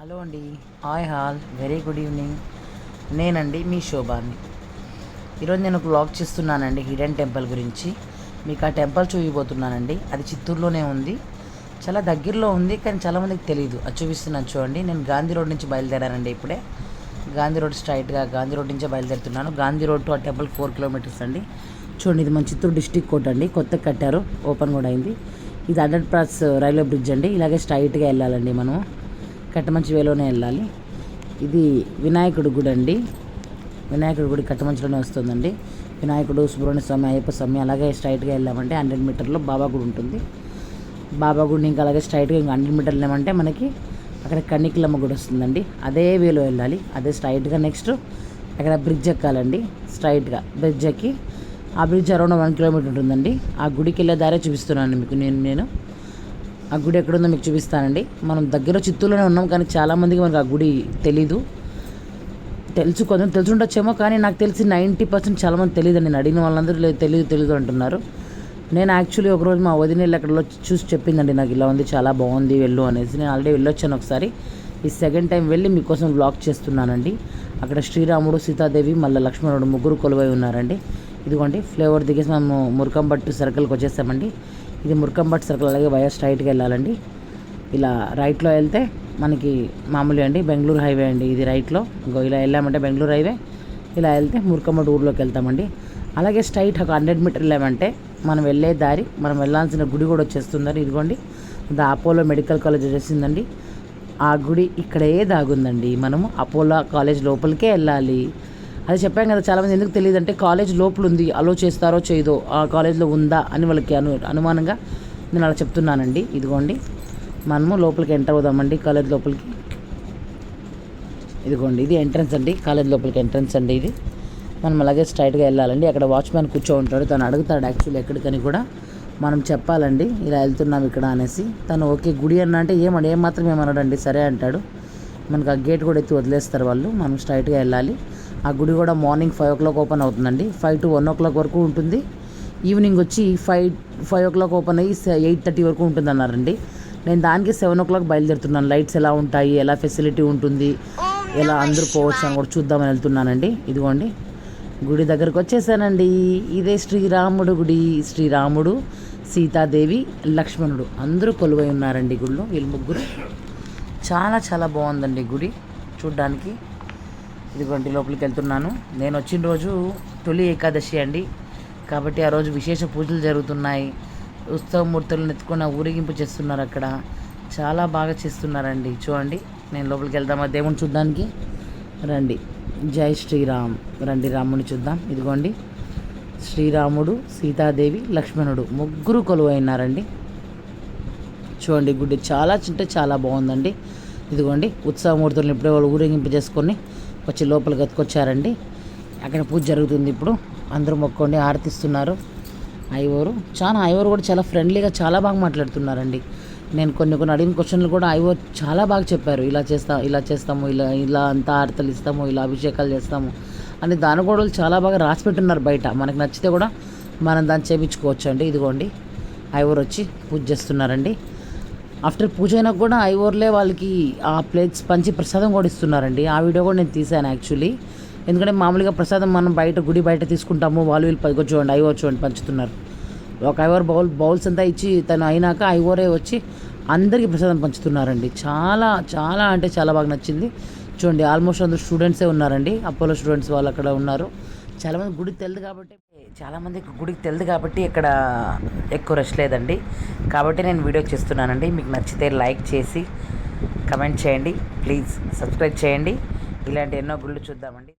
Hello అండి, hi hall, very good evening. నేనండి మీ శోభాని. ఈరోజు నేను ఒక వ్లాగ్ చేస్తున్నానండి హిడెన్ టెంపుల్ గురించి. మీకు ఆ టెంపుల్ చూపిపోతున్నానండి. అది చిత్తూరులోనే ఉంది, చాలా దగ్గరలో ఉంది, కానీ చాలామందికి తెలియదు. అది చూపిస్తున్నాను చూడండి. నేను గాంధీ రోడ్ నుంచి బయలుదేరానండి. ఇప్పుడే గాంధీ రోడ్ స్ట్రైట్గా గాంధీ రోడ్ నుంచే బయలుదేరుతున్నాను. గాంధీ రోడ్ టు ఆ టెంపుల్ 4 కిలోమీటర్స్ అండి. చూడండి, ఇది మన చిత్తూరు డిస్టిక్ కోర్ట్ అండి. కొత్తగా కట్టారు, ఓపెన్ కూడా అయింది. ఇది అండర్ పాస్ రైల్వే బ్రిడ్జ్ అండి. ఇలాగే స్ట్రైట్గా వెళ్ళాలండి, మనం కట్టమంచి వేలోనే వెళ్ళాలి. ఇది వినాయకుడి గుడి అండి. వినాయకుడి గుడి కట్టమంచిలోనే వస్తుందండి. వినాయకుడు, సుబ్రహ్మణ్య స్వామి, అయ్యప్ప స్వామి, అలాగే స్ట్రైట్గా వెళ్ళామంటే 100 మీటర్లో బాబా గుడి ఉంటుంది. బాబా గుడిని ఇంకా అలాగే స్ట్రైట్గా ఇంకా 100 మీటర్లు వెళ్ళామంటే మనకి అక్కడ కన్నికలమ్మ గుడి వస్తుందండి. అదే వేలో వెళ్ళాలి, అదే స్ట్రైట్గా. నెక్స్ట్ అక్కడ బ్రిడ్జ్ ఎక్కాలండి. స్ట్రైట్గా బ్రిడ్జ్ ఎక్కి ఆ బ్రిడ్జ్ అరౌండ్ 1 కిలోమీటర్ ఉంటుందండి. ఆ గుడికి వెళ్ళే దారే చూపిస్తున్నాను మీకు. నేను ఆ గుడి ఎక్కడుందో మీకు చూపిస్తానండి. మనం దగ్గర చిత్తూరులోనే ఉన్నాం, కానీ చాలామందికి మనకు ఆ గుడి తెలీదు. కొంచెం తెలుసుండొచ్చేమో, కానీ నాకు తెలిసి 90% చాలామంది తెలియదండి. నేను అడిగిన వాళ్ళందరూ తెలియదు అంటున్నారు. నేను యాక్చువల్లీ ఒకరోజు మా వదిన వెళ్ళి అక్కడ చూసి చెప్పిందండి, నాకు ఇలా ఉంది, చాలా బాగుంది, వెళ్ళు అనేసి. నేను ఆల్రెడీ వెళ్ళొచ్చాను ఒకసారి. ఈ సెకండ్ టైం వెళ్ళి మీకోసం వ్లాగ్ చేస్తున్నానండి. అక్కడ శ్రీరాముడు, సీతాదేవి, మళ్ళీ లక్ష్మణుడు ముగ్గురు కొలువై ఉన్నారండి. ఇదిగోండి, ఫ్లేవర్ దిగేసి మేము మురకంబట్టు సర్కిల్కి వచ్చేసామండి. ఇది మురకంబట్టు సర్కిల్, అలాగే వయా స్ట్రైట్గా వెళ్ళాలండి. ఇలా రైట్లో వెళ్తే మనకి మామూలుగా అండి బెంగళూరు హైవే అండి. ఇది రైట్లో ఇంకో ఇలా వెళ్ళామంటే బెంగళూరు హైవే, ఇలా వెళ్తే మురకంబట్టు ఊర్లోకి వెళ్తామండి. అలాగే స్ట్రైట్ ఒక 100 మీటర్ వెళ్ళామంటే మనం వెళ్ళే దారి, మనం వెళ్ళాల్సిన గుడి కూడా వచ్చేస్తుందండి. ఇదిగోండి, ద అపోలో మెడికల్ కాలేజ్ వచ్చేసిందండి. ఆ గుడి ఇక్కడే దాగుందండి. మనము అపోలో కాలేజ్ లోపలికే వెళ్ళాలి. అది చెప్పాం కదా, చాలామంది ఎందుకు తెలియదు అంటే కాలేజ్ లోపల ఉంది, అలో చేస్తారో చేయదో, ఆ కాలేజ్లో ఉందా అని వాళ్ళకి అనుమానంగా నేను అలా చెప్తున్నానండి. ఇదిగోండి, మనము లోపలికి ఎంటర్ అవుదామండి కాలేజ్ లోపలికి. ఇదిగోండి, ఇది ఎంట్రన్స్ అండి, కాలేజ్ లోపలికి ఎంట్రన్స్ అండి. ఇది మనం అలాగే స్ట్రైట్గా వెళ్ళాలండి. అక్కడ వాచ్మ్యాన్ కూర్చో ఉంటాడు, తను అడుగుతాడు యాక్చువల్లీ ఎక్కడికని కూడా మనం చెప్పాలండి, ఇలా వెళ్తున్నాం ఇక్కడ అనేసి. తను ఓకే గుడి అన్న అంటే ఏం మాత్రం ఏమన్నాడండి, సరే అంటాడు. మనకు ఆ గేట్ కూడా ఎత్తి వదిలేస్తారు వాళ్ళు. మనం స్ట్రైట్గా వెళ్ళాలి. ఆ గుడి కూడా మార్నింగ్ 5 o'clock ఓపెన్ అవుతుందండి. 5 to 1 o'clock వరకు ఉంటుంది. ఈవినింగ్ వచ్చి 5 o'clock ఓపెన్ అయ్యి 8:30 వరకు ఉంటుంది అన్నారండి. నేను దానికి 7 o'clock బయలుదేరుతున్నాను. లైట్స్ ఎలా ఉంటాయి, ఎలా ఫెసిలిటీ ఉంటుంది, ఎలా అందరూ పోవచ్చు అని కూడా చూద్దామని వెళ్తున్నానండి. ఇదిగోండి, గుడి దగ్గరకు వచ్చేసానండి. ఇదే శ్రీరాముడు గుడి. శ్రీరాముడు, సీతాదేవి, లక్ష్మణుడు అందరూ కొలువై ఉన్నారండి గుడిలో. వీళ్ళు ముగ్గురు. చాలా చాలా బాగుందండి గుడి చూడ్డానికి. ఇదిగోండి, లోపలికి వెళ్తున్నాను. నేను వచ్చిన రోజు తొలి ఏకాదశి అండి, కాబట్టి ఆ రోజు విశేష పూజలు జరుగుతున్నాయి. ఉత్సవమూర్తులను ఎత్తుకున్న ఊరేగింపు చేస్తున్నారు అక్కడ. చాలా బాగా చేస్తున్నారండి. చూడండి, నేను లోపలికి వెళ్దామా దేవుని చూడ్డానికి. రండి, జై శ్రీరామ్. రండి, రాముని చూద్దాం. ఇదిగోండి, శ్రీరాముడు, సీతాదేవి, లక్ష్మణుడు ముగ్గురు కొలువైనారండి. చూడండి, గుడి చాలా చాలా బాగుందండి. ఇదిగోండి, ఉత్సవమూర్తులను ఇప్పుడే వాళ్ళు ఊరేగింపు చేసుకొని వచ్చి లోపలికి ఎత్తుకొచ్చారండి. అక్కడ పూజ జరుగుతుంది ఇప్పుడు. అందరూ మొక్కండి, ఆరతిస్తున్నారు. ఐవోరు కూడా చాలా ఫ్రెండ్లీగా చాలా బాగా మాట్లాడుతున్నారండి. నేను కొన్ని అడిగిన క్వశ్చన్లు కూడా ఐవోర్ చాలా బాగా చెప్పారు. ఇలా చేస్తాము, ఇలా అంతా ఆరతలు ఇస్తాము, ఇలా అభిషేకాలు చేస్తాము అని దాని కూడా చాలా బాగా రాసి పెట్టున్నారు బయట. మనకు నచ్చితే కూడా మనం దాన్ని చేయించుకోవచ్చు అండి. ఇదిగోండి, ఐవోర్ వచ్చి పూజ చేస్తున్నారండి. ఆఫ్టర్ పూజ అయినా కూడా ఐవోర్లే వాళ్ళకి ఆ ప్లేట్స్ పంచి ప్రసాదం కూడా ఇస్తున్నారండి. ఆ వీడియో కూడా నేను తీశాను యాక్చువల్లీ. ఎందుకంటే మామూలుగా ప్రసాదం మనం గుడి బయట తీసుకుంటాము, వీళ్ళు చూడండి ఐవోర్ చూడండి పంచుతున్నారు. ఒక ఐవోర్ బౌల్స్ అంతా ఇచ్చి తను అయినాక ఐవోరే వచ్చి అందరికీ ప్రసాదం పంచుతున్నారండి. చాలా చాలా అంటే చాలా బాగా నచ్చింది. చూడండి, ఆల్మోస్ట్ అందరూ స్టూడెంట్సే ఉన్నారండి. అపోలో స్టూడెంట్స్ వాళ్ళు అక్కడ ఉన్నారు. చాలామందికి గుడికి తెలియదు కాబట్టి ఇక్కడ ఎక్కువ రష్ లేదండి. కాబట్టి నేను వీడియో చేస్తున్నానండి. మీకు నచ్చితే లైక్ చేసి కమెంట్ చేయండి, ప్లీజ్ సబ్స్క్రైబ్ చేయండి. ఇలాంటి ఎన్నో గుళ్ళు చూద్దామండి.